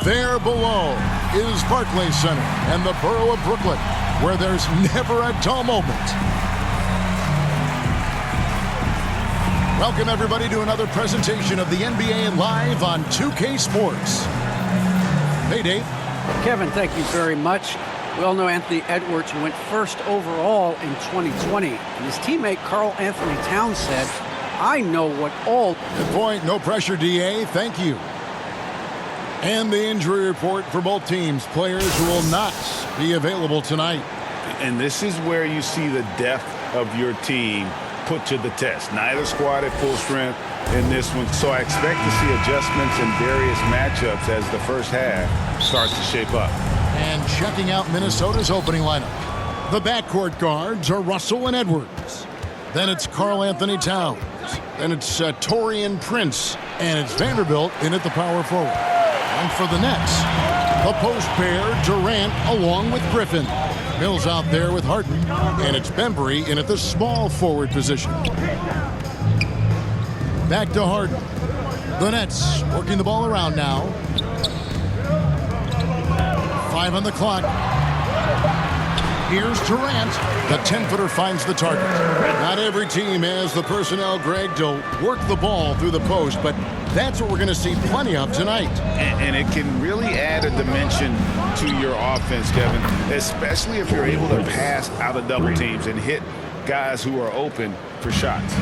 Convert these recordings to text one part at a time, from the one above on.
There below is Barclays Center and the borough of Brooklyn, where there's never a dull moment. Welcome, everybody, to another presentation of the NBA Live on 2K Sports. Hey, Dave. Kevin, thank you very much. We all know Anthony Edwards went first overall in 2020. And his teammate Karl Anthony Towns said, I know what all... Good point. No pressure, DA. Thank you. And the injury report for both teams. Players who will not be available tonight. And this is where you see the depth of your team put to the test. Neither squad at full strength in this one. So I expect to see adjustments in various matchups as the first half starts to shape up. And checking out Minnesota's opening lineup. The backcourt guards are Russell and Edwards. Then it's Karl Anthony Towns. Then it's Taurean Prince. And it's Vanderbilt in at the power forward. And for the Nets, the post pair, Durant along with Griffin. Mills out there with Harden. And it's Bembry in at the small forward position. Back to Harden. The Nets working the ball around now. 5 on the clock. Here's Durant. The 10-footer finds the target. Not every team has the personnel, Greg, to work the ball through the post, but that's what we're going to see plenty of tonight. And it can really add a dimension to your offense, Kevin, especially if you're able to pass out of double teams and hit guys who are open for shots.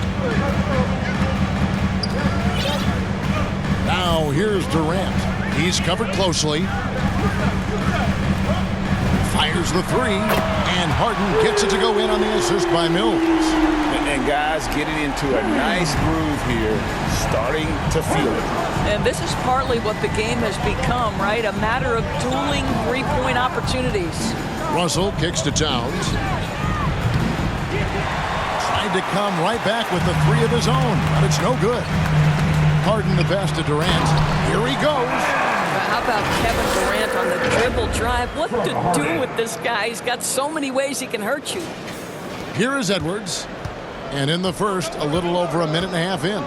Now here's Durant. He's covered closely. Fires the three, and Harden gets it to go in on the assist by Mills. And guys getting into a nice groove here, starting to feel it. And this is partly what the game has become, right? A matter of dueling three-point opportunities. Russell kicks to Towns. Tried to come right back with the three of his own, but it's no good. Harden the pass to Durant. Here he goes. How about Kevin Durant on the dribble drive? What to do with this guy? He's got so many ways he can hurt you. Here is Edwards. And in the first, a little over a minute and a half in.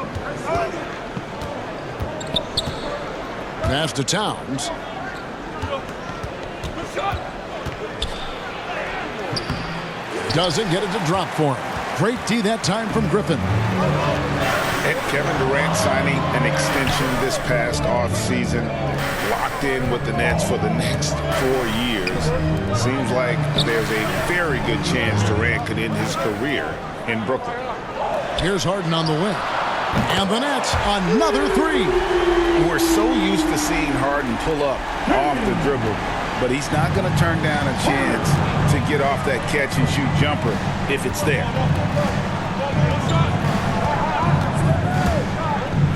Pass to Towns. Doesn't get it to drop for him. Great D that time from Griffin. And Kevin Durant signing an extension this past offseason, locked in with the Nets for the next 4 years. Seems like there's a very good chance Durant could end his career in Brooklyn. Here's Harden on the wing. And the Nets, another three. We're so used to seeing Harden pull up off the dribble, but he's not going to turn down a chance to get off that catch-and-shoot jumper if it's there.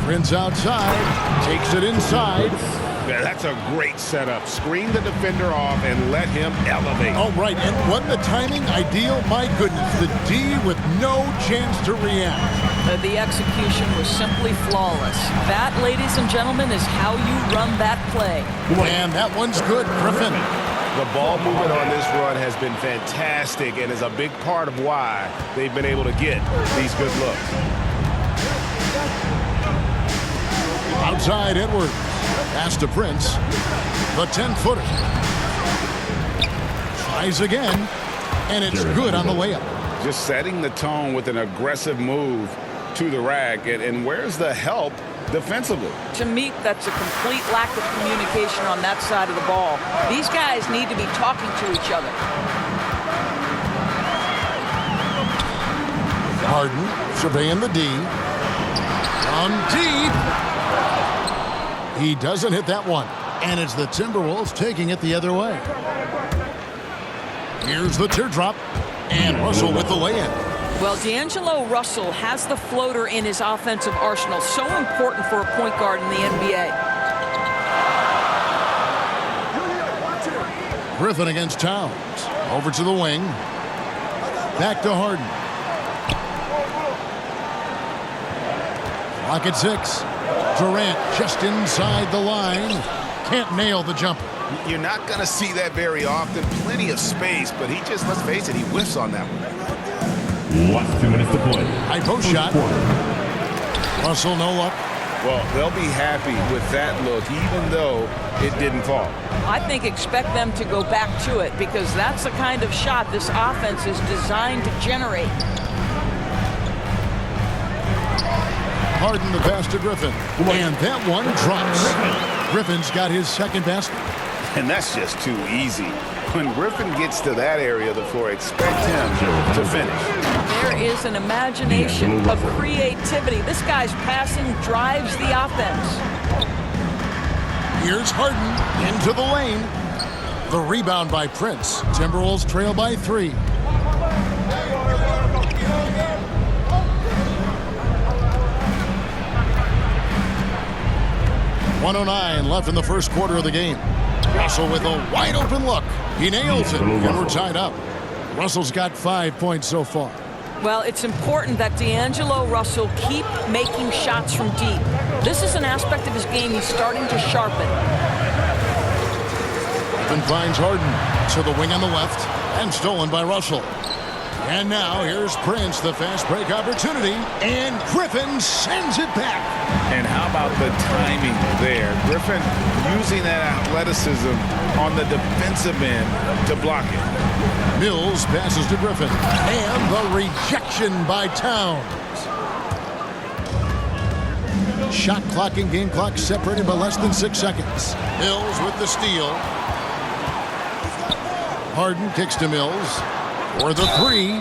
Prince outside, takes it inside. Yeah, that's a great setup. Screen the defender off and let him elevate. Oh, right, and wasn't the timing ideal? My goodness, the D with no chance to react. The execution was simply flawless. That, ladies and gentlemen, is how you run that play. And that one's good, Griffin. The ball movement on this run has been fantastic and is a big part of why they've been able to get these good looks. Outside Edwards. Pass to Prince. The 10-footer. Tries again. And it's good on the layup. Just setting the tone with an aggressive move to the rack. And where's the help defensively? To me, that's a complete lack of communication on that side of the ball. These guys need to be talking to each other. Harden surveying the D. On deep. He doesn't hit that one. And it's the Timberwolves taking it the other way. Here's the teardrop. And Russell with the lay-in. Well, D'Angelo Russell has the floater in his offensive arsenal. So important for a point guard in the NBA. Griffin against Towns. Over to the wing. Back to Harden. Clock at 6. Durant just inside the line. Can't nail the jumper. You're not going to see that very often. Plenty of space, but he just, let's face it, he whiffs on that one. Last 2 minutes to play. High post shot. Russell no luck. Well, they'll be happy with that look, even though it didn't fall. I think expect them to go back to it because that's the kind of shot this offense is designed to generate. Harden the pass to Griffin. And that one drops. Griffin's got his second basket. And that's just too easy. When Griffin gets to that area of the floor, expect him to finish. There is an imagination of creativity. This guy's passing drives the offense. Here's Harden into the lane. The rebound by Prince. Timberwolves trail by 3. .109 left in the first quarter of the game. Russell with a wide open look. He nails it, and we're tied up. Russell's got 5 points so far. Well, it's important that D'Angelo Russell keep making shots from deep. This is an aspect of his game he's starting to sharpen. Griffin finds Harden to the wing on the left, and stolen by Russell. And now here's Prince, the fast break opportunity, and Griffin sends it back. And how about the timing there? Griffin using that athleticism on the defensive end to block it. Mills passes to Griffin, and the rejection by Towns. Shot clock and game clock separated by less than 6 seconds. Mills with the steal. Harden kicks to Mills for the 3.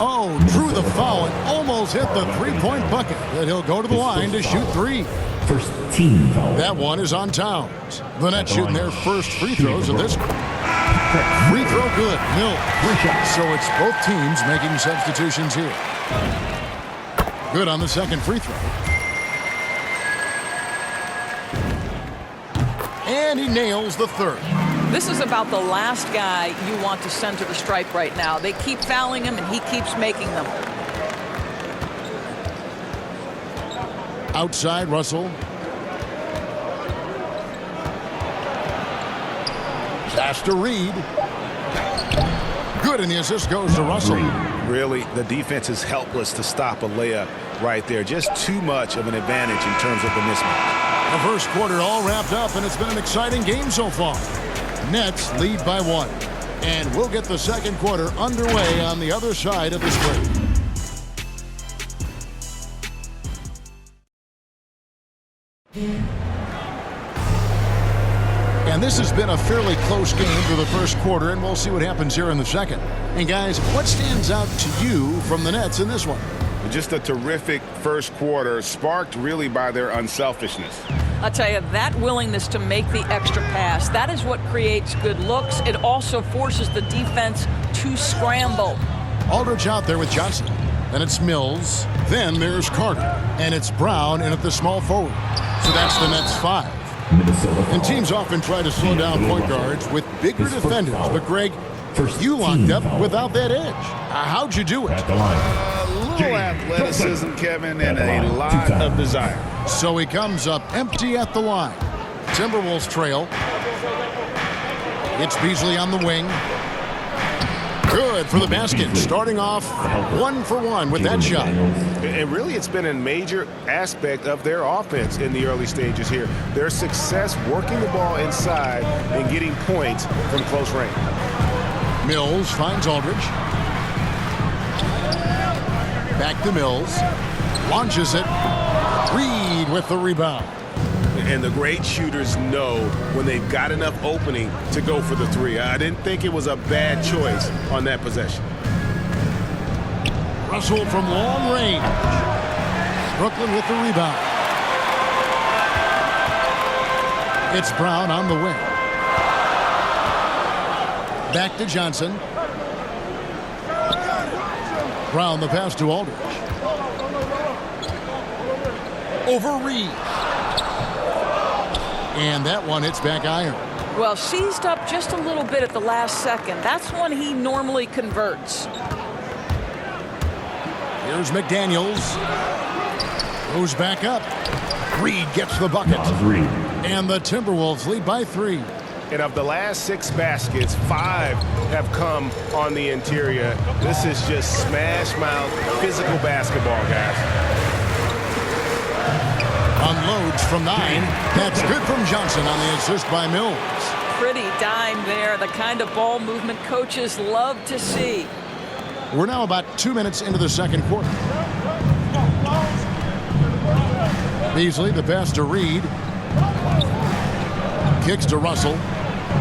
Oh, drew the foul and almost hit the three-point bucket. But he'll go to the line to shoot 3. First team foul. That one is on Towns. The Nets shooting their first free throws of this. Free throw good. Mills. So it's both teams making substitutions here. Good on the second free throw. And he nails the third. This is about the last guy you want to send to the stripe right now. They keep fouling him, and he keeps making them. Outside, Russell. Pass to Reed. Good, and the assist goes to Russell. Really, the defense is helpless to stop a layup right there. Just too much of an advantage in terms of the mismatch. The first quarter all wrapped up, and it's been an exciting game so far. Nets lead by 1. And we'll get the second quarter underway on the other side of this break. And this has been a fairly close game for the first quarter, and we'll see what happens here in the second. And guys, what stands out to you from the Nets in this one? Just a terrific first quarter, sparked really by their unselfishness. I'll tell you, that willingness to make the extra pass, that is what creates good looks. It also forces the defense to scramble. Aldridge out there with Johnson. Then it's Mills. Then there's Carter. And it's Brown in at the small forward. So that's the Nets 5. And teams often try to slow down point guards with bigger defenders. But, Greg, you locked up without that edge. How'd you do it? A little athleticism, Kevin, and a lot of desire. So he comes up empty at the line. Timberwolves trail. It's Beasley on the wing. Good for the basket. Starting off 1 for 1 with that shot. And really, it's been a major aspect of their offense in the early stages here. Their success working the ball inside and getting points from close range. Mills finds Aldridge. Back to Mills. Launches it. Reed with the rebound. And the great shooters know when they've got enough opening to go for the 3. I didn't think it was a bad choice on that possession. Russell from long range. Brooklyn with the rebound. It's Brown on the wing. Back to Johnson. Brown the pass to Aldridge. Over Reed. And that one hits back iron. Well, seized up just a little bit at the last second. That's when he normally converts. Here's McDaniels. Goes back up. Reed gets the bucket. And the Timberwolves lead by 3. And of the last 6 baskets, 5 have come on the interior. This is just smash mouth, physical basketball, guys. Unloads from 9. That's good from Johnson on the assist by Mills. Pretty dime there, the kind of ball movement coaches love to see. We're now about 2 minutes into the second quarter. Beasley, the pass to Reed. Kicks to Russell.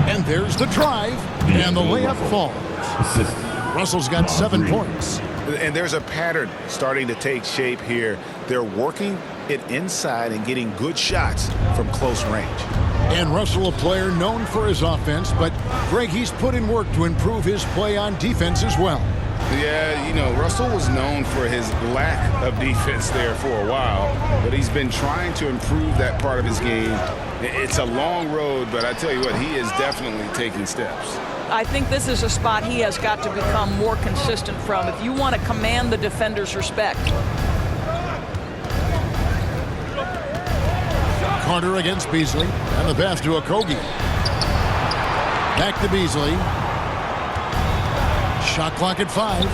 And there's the drive. And the layup falls. Russell's got 7 points. And there's a pattern starting to take shape here. They're working it inside and getting good shots from close range. And Russell, a player known for his offense, but Greg, he's put in work to improve his play on defense as well. Yeah, you know, Russell was known for his lack of defense there for a while, but he's been trying to improve that part of his game. It's a long road, but I tell you what, he is definitely taking steps. I think this is a spot he has got to become more consistent from if you want to command the defender's respect. Carter against Beasley, and the pass to Okogie. Back to Beasley. Shot clock at 5.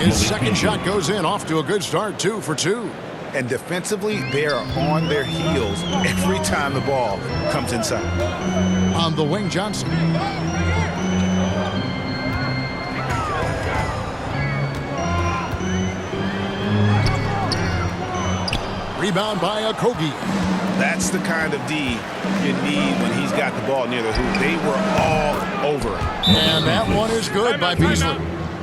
His second shot goes in, off to a good start, 2 for 2. And defensively, they are on their heels every time the ball comes inside. On the wing, Johnson. Rebound by Okogie. That's the kind of D you need when he's got the ball near the hoop. They were all over him. And that one is good by Beasley.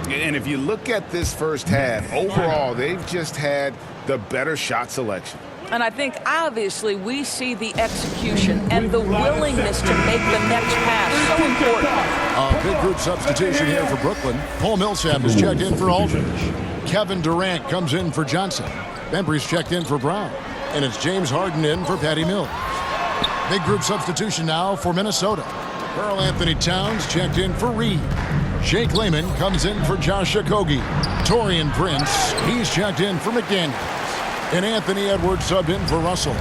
And if you look at this first half, overall, they've just had the better shot selection. And I think obviously we see the execution and the willingness to make the next pass so important. A big group substitution here for Brooklyn. Paul Millsap is checked in for Aldridge. Kevin Durant comes in for Johnson. Bembry's checked in for Brown. And it's James Harden in for Patty Mills. Big group substitution now for Minnesota. Karl Anthony Towns checked in for Reed. Jake Layman comes in for Josh Okogie. Taurean Prince, he's checked in for McDaniels. And Anthony Edwards subbed in for Russell.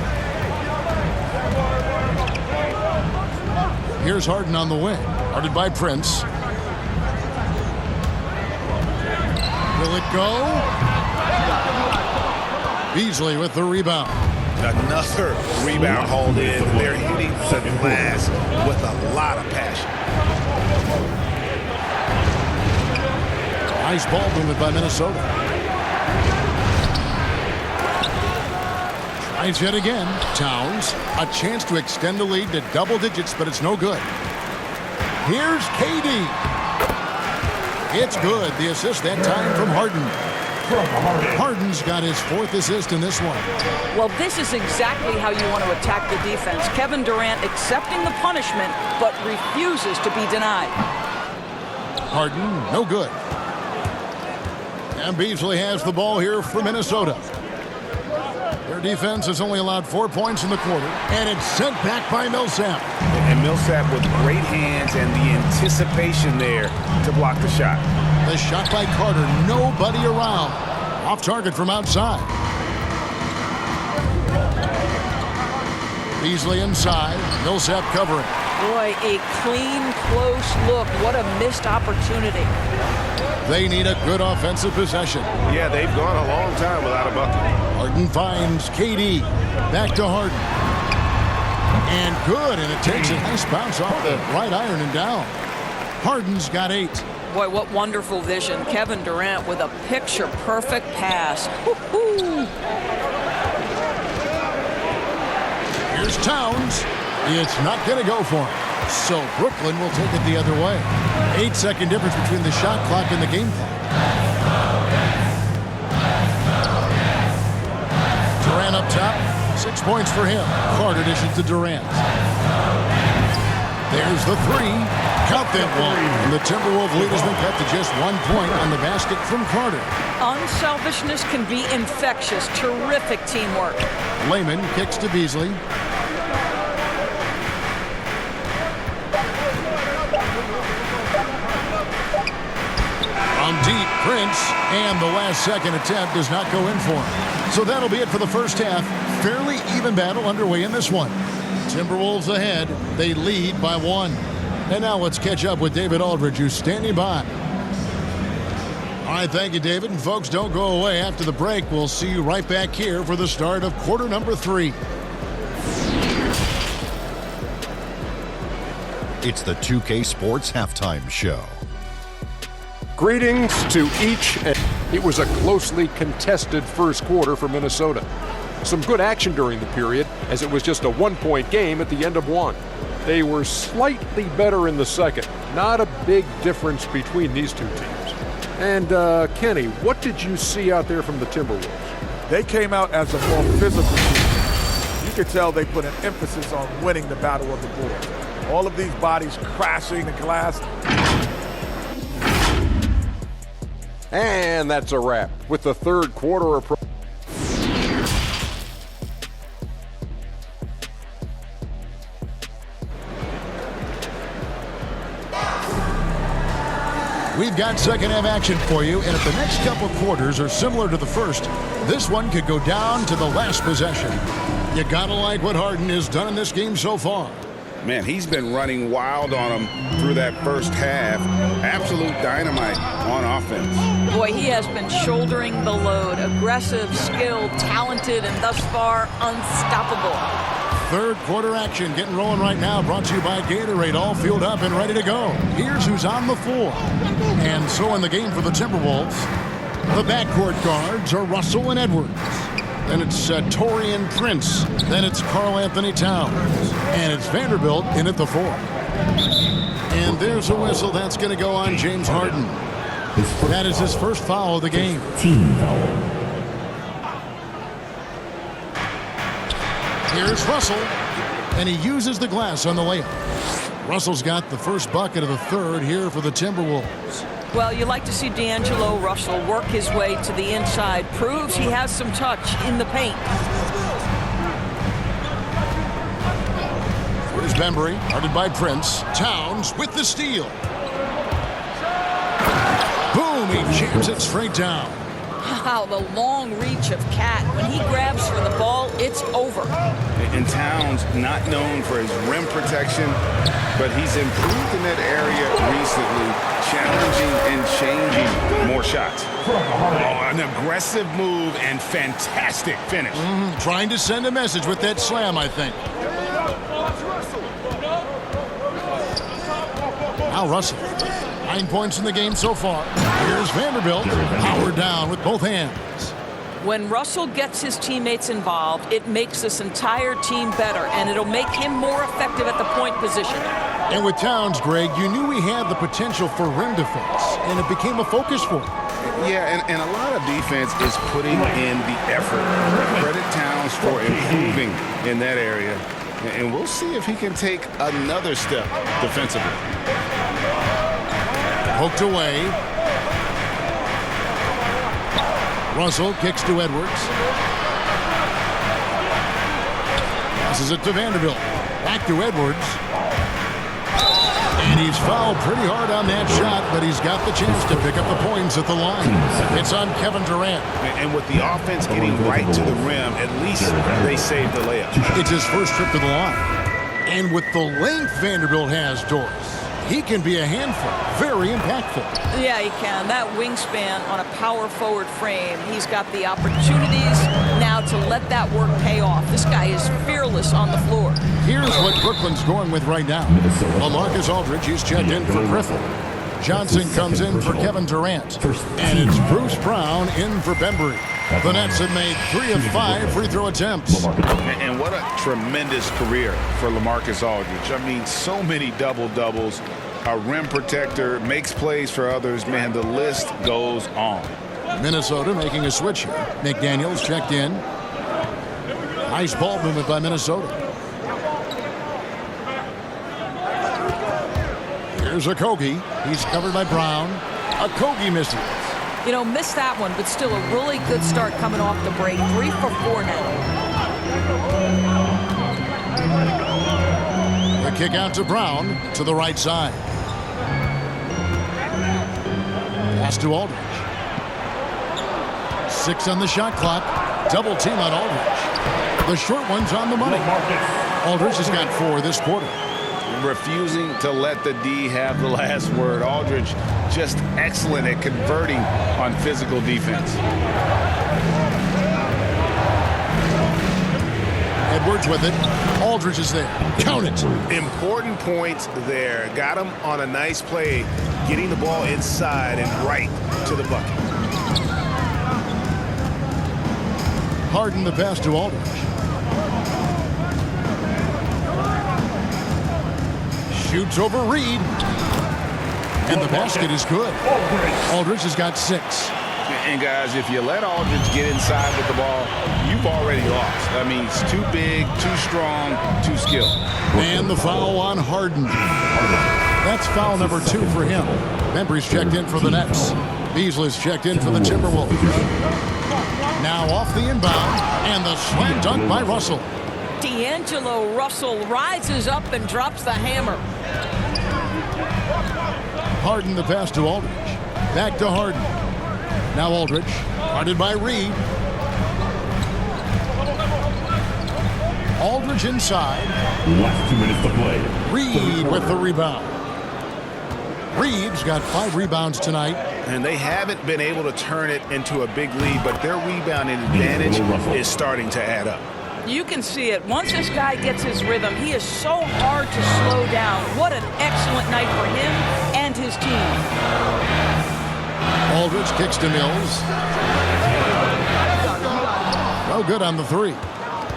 Here's Harden on the wing, guarded by Prince. Will it go? Beasley with the rebound. Another rebound hauled in. They're hitting the glass with a lot of passion. Nice ball movement by Minnesota. Tries yet again. Towns, a chance to extend the lead to double digits, but it's no good. Here's KD. It's good. The assist that time from Harden. Harden's got his 4th assist in this one. Well, this is exactly how you want to attack the defense. Kevin Durant accepting the punishment, but refuses to be denied. Harden, no good. And Beasley has the ball here for Minnesota. Their defense has only allowed 4 points in the quarter, and it's sent back by Millsap. And Millsap with great hands and the anticipation there to block the shot. The shot by Carter, nobody around. Off target from outside. Beasley inside, Millsap covering. Boy, a clean, close look. What a missed opportunity. They need a good offensive possession. Yeah, they've gone a long time without a bucket. Harden finds KD. Back to Harden. And good, and it takes a nice bounce off the right iron and down. Harden's got 8. Boy, what wonderful vision. Kevin Durant with a picture-perfect pass. Woo-hoo. Here's Towns. It's not going to go for him. So Brooklyn will take it the other way. 8-second difference between the shot clock and the game clock. Durant up top. 6 points for him. Carter dishes to Durant. There's the 3. Count that one. And the Timberwolves lead has been cut to just 1 point on the basket from Carter. Unselfishness can be infectious. Terrific teamwork. Layman kicks to Beasley. On deep, Prince, and the last second attempt does not go in for him. So that'll be it for the first half. Fairly even battle underway in this one. Timberwolves ahead. They lead by 1. And now let's catch up with David Aldridge, who's standing by. All right, thank you, David. And folks, don't go away. After the break, we'll see you right back here for the start of quarter number 3. It's the 2K Sports Halftime Show. Greetings to each. It was a closely contested first quarter for Minnesota. Some good action during the period, as it was just a one-point game at the end of one. They were slightly better in the second. Not a big difference between these two teams. And Kenny, what did you see out there from the Timberwolves? They came out as a more physical team. You could tell they put an emphasis on winning the battle of the boards. All of these bodies crashing the glass. And that's a wrap with the third quarter approach. We've got second half action for you, and if the next couple quarters are similar to the first, this one could go down to the last possession. You gotta like what Harden has done in this game so far. Man, he's been running wild on him through that first half. Absolute dynamite on offense. Boy, he has been shouldering the load. Aggressive, skilled, talented, and thus far unstoppable. Third quarter action getting rolling right now, brought to you by Gatorade, all fueled up and ready to go. Here's who's on the floor. And so in the game for the Timberwolves, the backcourt guards are Russell and Edwards. Then it's Taurean Prince. Then it's Karl Anthony Towns. And it's Vanderbilt in at the 4. And there's a whistle that's going to go on James Harden. That is his first foul of the game. Team foul. Here's Russell, and he uses the glass on the layup. Russell's got the first bucket of the third here for the Timberwolves. Well, you like to see D'Angelo Russell work his way to the inside. Proves he has some touch in the paint. Here's Bembry, guarded by Prince. Towns with the steal. Boom, he jams it straight down. Wow, the long reach of Cat. When he grabs for the ball, it's over. And Towns, not known for his rim protection, but he's improved in that area recently, challenging and changing more shots. Oh, an aggressive move and fantastic finish. Trying to send a message with that slam, I think. Now Russell. 9 points in the game so far. Here's Vanderbilt, powered down with both hands. When Russell gets his teammates involved, it makes this entire team better, and it'll make him more effective at the point position. And with Towns, Greg, you knew he had the potential for rim defense, and it became a focus for him. Yeah, and a lot of defense is putting in the effort. Credit Towns for improving in that area, and we'll see if he can take another step defensively. Poked away. Russell kicks to Edwards. Passes it to Vanderbilt. Back to Edwards. And he's fouled pretty hard on that shot, but he's got the chance to pick up the points at the line. It's on Kevin Durant. And with the offense getting right to the rim, at least they saved the layup. It's his first trip to the line. And with the length Vanderbilt has, Doris, he can be a handful. Very impactful. Yeah, he can. That wingspan on a power forward frame. He's got the opportunities now to let that work pay off. This guy is fearless on the floor. Here's what Brooklyn's going with right now. LaMarcus Aldridge, he's checked in for Griffin. Johnson comes in for Kevin Durant. And it's Bruce Brown in for Bembry. The Nets have made 3 of 5 free throw attempts. And what a tremendous career for LaMarcus Aldridge. I mean, so many double-doubles. A rim protector, makes plays for others. Man, the list goes on. Minnesota making a switch here. McDaniels checked in. Nice ball movement by Minnesota. Here's Okogie. He's covered by Brown. Okogie misses. You know, missed that one, but still a really good start coming off the break. 3 for 4 now. The kick out to Brown to the right side. Pass to Aldridge. 6 on the shot clock. Double team on Aldridge. The short one's on the money. Aldridge has got 4 this quarter. refusing to let the D have the last word. Aldridge just excellent at converting on physical defense. Edwards with it. Aldridge is there. Count it. Important points there. Got him on a nice play, getting the ball inside and right to the bucket. Harden the pass to Aldridge. Shoots over Reed. And the basket is good. Aldridge has got 6. And guys, if you let Aldridge get inside with the ball, you've already lost. I mean, he's too big, too strong, too skilled. And the foul on Harden. That's foul number 2 for him. Bembry's checked in for the Nets. Beasley's checked in for the Timberwolves. Now off the inbound, and the slam dunk by Russell. D'Angelo Russell rises up and drops the hammer. Harden the pass to Aldridge. Back to Harden. Now Aldridge, guarded by Reed. Aldridge inside. Last 2 minutes to play. Reed with the rebound. Reed's got 5 rebounds tonight. And they haven't been able to turn it into a big lead, but their rebounding advantage is starting to add up. You can see it. Once this guy gets his rhythm, he is so hard to slow down. What an excellent night for him and his team. Aldridge kicks to Mills. No good on the 3.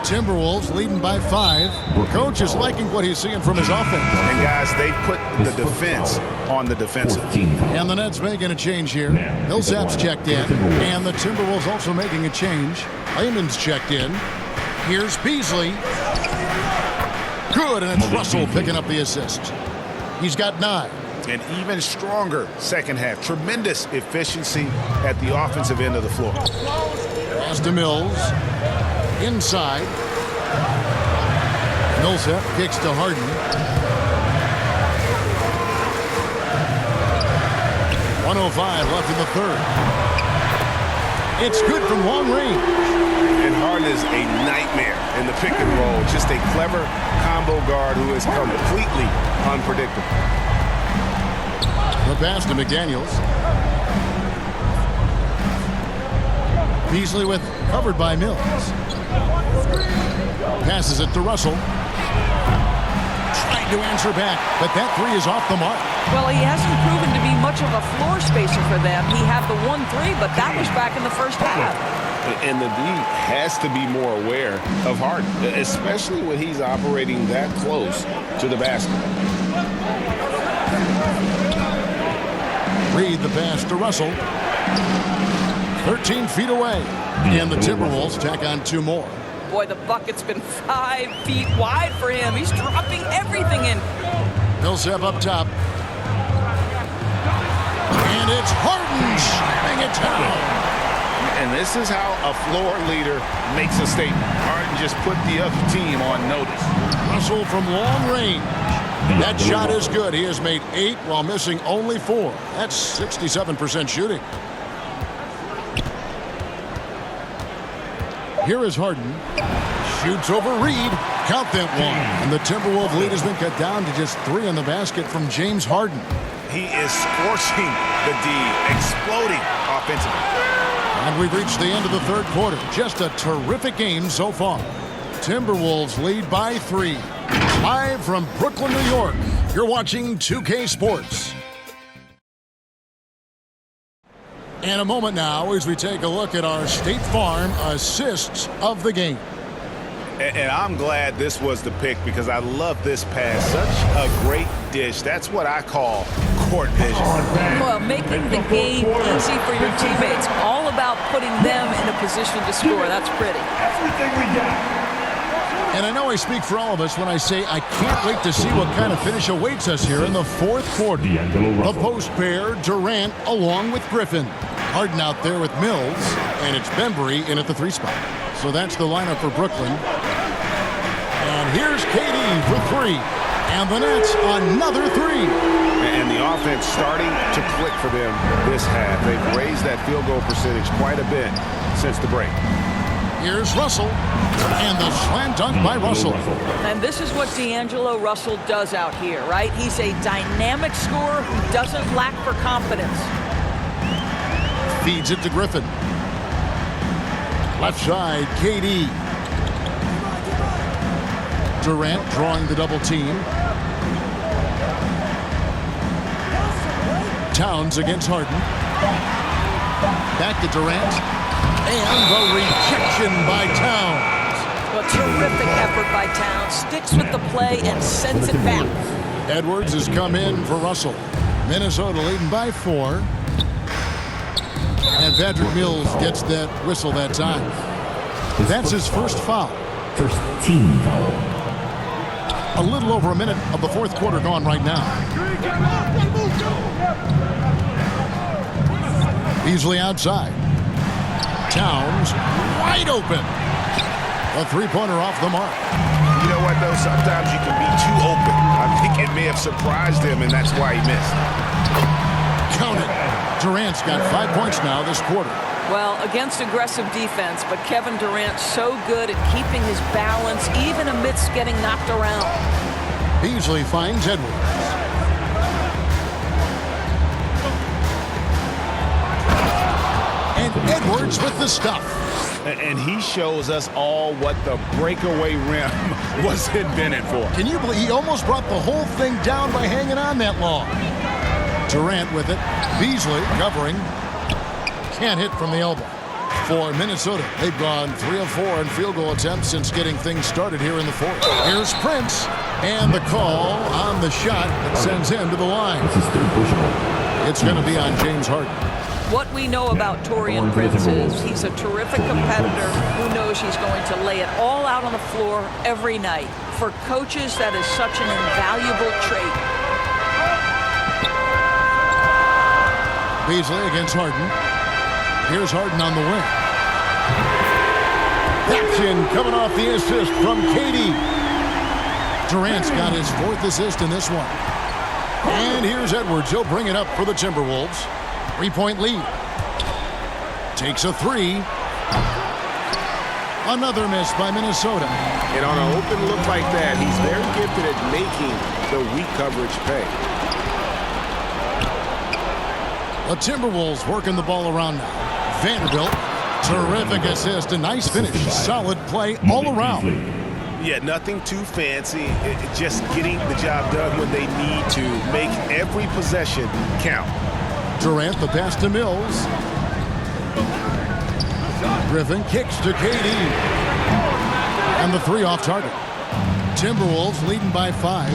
Timberwolves leading by 5. Coach is liking what he's seeing from his offense. And guys, they put the defense on the defensive. And the Nets making a change here. Millsap's checked in. And the Timberwolves also making a change. Layman's checked in. Here's Beasley. Good, and it's Russell picking up the assist. He's got 9. An even stronger second half. Tremendous efficiency at the offensive end of the floor. Pass to Mills. Inside. Millsap kicks to Harden. 1:05 left in the 3rd. It's good from long range. And Harden is a nightmare in the pick and roll. Just a clever combo guard who is completely unpredictable. The pass to McDaniels. Beasley with covered by Mills. Passes it to Russell. Trying to answer back, but that 3 is off the mark. Well, he hasn't proven to be much of a floor spacer for them. He had the 1-3, but that was back in the first half. And the D has to be more aware of Harden, especially when he's operating that close to the basket. Reed the pass to Russell. 13 feet away. And the Timberwolves tack on 2 more. Boy, the bucket's been 5 feet wide for him. He's dropping everything in. Millsap up top. And it's Harden slamming it down. And this is how a floor leader makes a statement. Harden just put the other team on notice. Russell from long range. That shot is good. He has made 8 while missing only 4. That's 67% shooting. Here is Harden. Shoots over Reed. Count that one. And the Timberwolves lead has been cut down to just 3 in the basket from James Harden. He is scorching the D, exploding offensively. And we've reached the end of the 3rd quarter. Just a terrific game so far. Timberwolves lead by 3. Live from Brooklyn, New York, you're watching 2K Sports. In a moment now as we take a look at our State Farm assists of the game. And I'm glad this was the pick because I love this pass. Such a great dish. That's what I call court vision. Well, making the game easy for your teammates. All about putting them in a position to score. That's pretty. And I know I speak for all of us when I say I can't wait to see what kind of finish awaits us here in the 4th quarter. The post pair, Durant along with Griffin. Harden out there with Mills, and it's Bembry in at the 3 spot. So that's the lineup for Brooklyn. And here's KD for 3. And the Nets another 3. And the offense starting to click for them this half. They've raised that field goal percentage quite a bit since the break. Here's Russell. And the slam dunk by Russell. And this is what D'Angelo Russell does out here, right? He's a dynamic scorer who doesn't lack for confidence. Feeds it to Griffin. Left side, KD. Durant drawing the double team. Towns against Harden. Back to Durant. And the rejection by Towns. A terrific effort by Towns. Sticks with the play and sends it back. Edwards has come in for Russell. Minnesota leading by 4. And Patrick Mills gets that whistle that time. That's his first foul. First team foul. A little over a minute of the fourth quarter gone right now. Beasley outside. Towns wide open. A three-pointer off the mark. You know what, though? Sometimes you can be too open. I think it may have surprised him, and that's why he missed. Count it. Durant's got 5 points now this quarter. Well, against aggressive defense, but Kevin Durant so good at keeping his balance even amidst getting knocked around. Beasley finds Edwards. And Edwards with the stuff. And he shows us all what the breakaway rim was invented for. Can you believe he almost brought the whole thing down by hanging on that long? Durant with it. Beasley covering. Can't hit from the elbow. For Minnesota, they've gone 3 of 4 in field goal attempts since getting things started here in the fourth. Here's Prince. And the call on the shot that sends him to the line. It's going to be on James Harden. What we know about Taurean Prince is he's a terrific competitor who knows he's going to lay it all out on the floor every night. For coaches, that is such an invaluable trait. Beasley against Harden. Here's Harden on the wing. That's in, coming off the assist from KD. Durant's got his 4th assist in this one. And here's Edwards. He'll bring it up for the Timberwolves. 3-point lead. Takes a 3. Another miss by Minnesota. And on an open look like that, he's very gifted at making the weak coverage pay. The Timberwolves working the ball around now. Vanderbilt, terrific assist, a nice finish. Solid play all around. Yeah, nothing too fancy. Just getting the job done when they need to. Make every possession count. Durant, the pass to Mills. Griffin kicks to KD. And the 3 off target. Timberwolves leading by 5.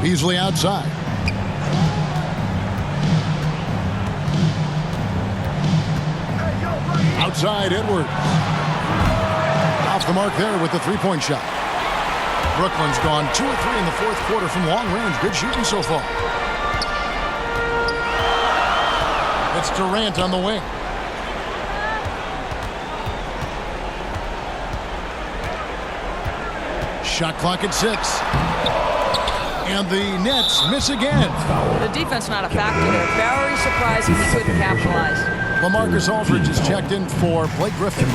Beasley outside. Outside, Edwards. Off the mark there with the 3-point shot. Brooklyn's gone 2 of 3 in the fourth quarter from long range. Good shooting so far. It's Durant on the wing. Shot clock at 6. And the Nets miss again. The defense not a factor there. Very surprising he couldn't capitalize. LaMarcus Aldridge is checked in for Blake Griffin.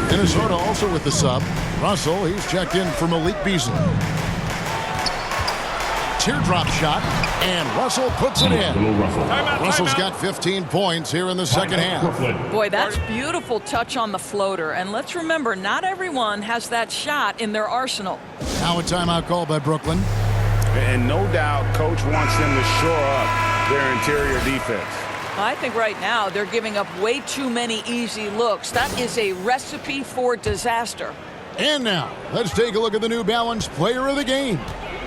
Minnesota also with the sub. Russell, he's checked in for Malik Beasley. Teardrop shot, and Russell puts it in. Russell's got 15 points here in the second half. Boy, that's beautiful touch on the floater. And let's remember, not everyone has that shot in their arsenal. Now a timeout call by Brooklyn. And no doubt, Coach wants them to shore up their interior defense. I think right now they're giving up way too many easy looks. That is a recipe for disaster. And now, let's take a look at the New Balance player of the game,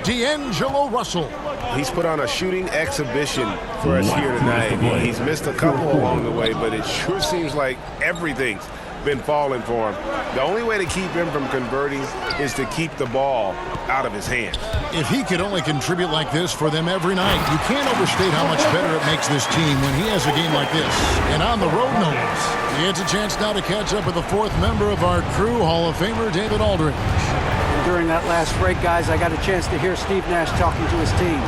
D'Angelo Russell. He's put on a shooting exhibition for us here tonight. He's missed a couple along the way, but it sure seems like everything's been falling for him. The only way to keep him from converting is to keep the ball out of his hands. If he could only contribute like this for them every night, you can't overstate how much better it makes this team when he has a game like this. And on the road, no less. He gets a chance now to catch up with the 4th member of our crew, Hall of Famer David Aldridge. And during that last break, guys, I got a chance to hear Steve Nash talking to his team.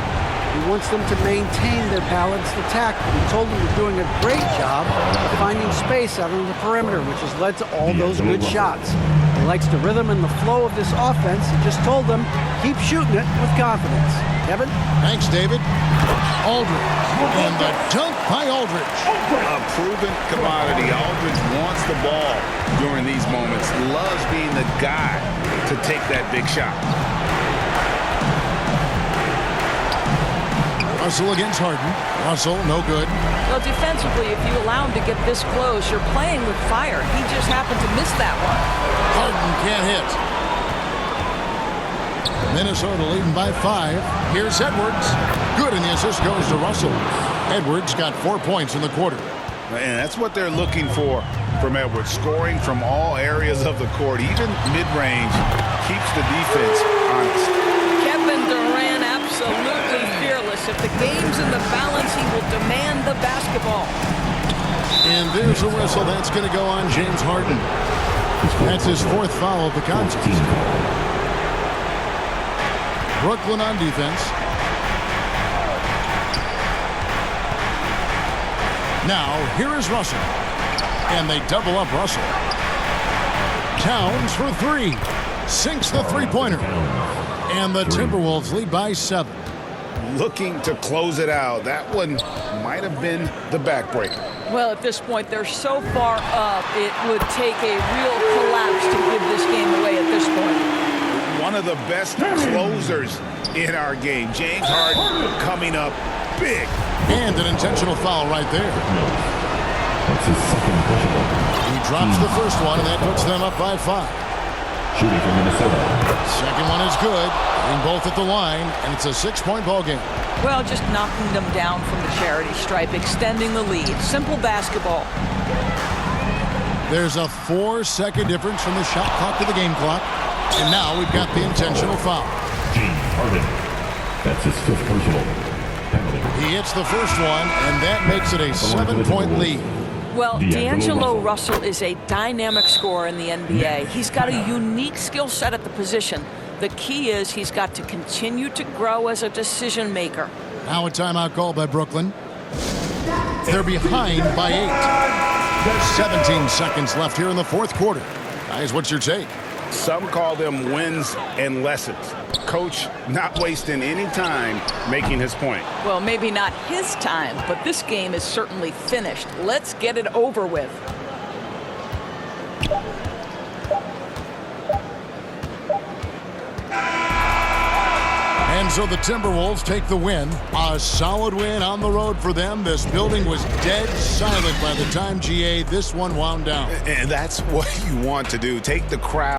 He wants them to maintain their balanced attack. He told them they're doing a great job of finding space out on the perimeter, which has led to all those good shots. He likes the rhythm and the flow of this offense. He just told them, keep shooting it with confidence. Kevin? Thanks, David. Aldridge. And the dunk by Aldridge. A proven commodity. Aldridge wants the ball during these moments. Loves being the guy to take that big shot. Russell against Harden. Russell, no good. Well, defensively, if you allow him to get this close, you're playing with fire. He just happened to miss that one. Harden can't hit. Minnesota leading by 5. Here's Edwards. Good, and the assist goes to Russell. Edwards got 4 points in the quarter. And that's what they're looking for from Edwards. Scoring from all areas of the court, even mid-range, keeps the defense honest. Kevin Durant, absolutely fearless. If the game's in the balance, he will demand the basketball. And there's a whistle. That's going to go on James Harden. That's his 4th foul of the contest. Brooklyn on defense. Now, here is Russell. And they double up Russell. Towns for 3. Sinks the three-pointer. And the Timberwolves lead by 7. Looking to close it out. That one might have been the backbreaker. Well, at this point, they're so far up, it would take a real collapse to give this game away at this point. One of the best closers in our game. James Harden coming up big. And an intentional foul right there. That's his second personal. He drops the first one, and that puts them up by 5. Shooting for Minnesota. Second one is good. Getting both at the line, and it's a 6-point ball game. Well, just knocking them down from the charity stripe, extending the lead. Simple basketball. There's a 4-second difference from the shot clock to the game clock. And now we've got the intentional foul. James Harden. That's his 5th personal. Penalty. He hits the first one, and that makes it a 7-point lead. Well, D'Angelo Russell is a dynamic scorer in the NBA. He's got a unique skill set at the position. The key is he's got to continue to grow as a decision maker. Now a timeout call by Brooklyn. They're behind by 8. 17 seconds left here in the 4th quarter. Guys, what's your take? Some call them wins and lessons. Coach not wasting any time making his point. Well, maybe not his time, but this game is certainly finished. Let's get it over with. And so the Timberwolves take the win. A solid win on the road for them. This building was dead silent by the time, GA, this one wound down. And that's what you want to do. Take the crowd.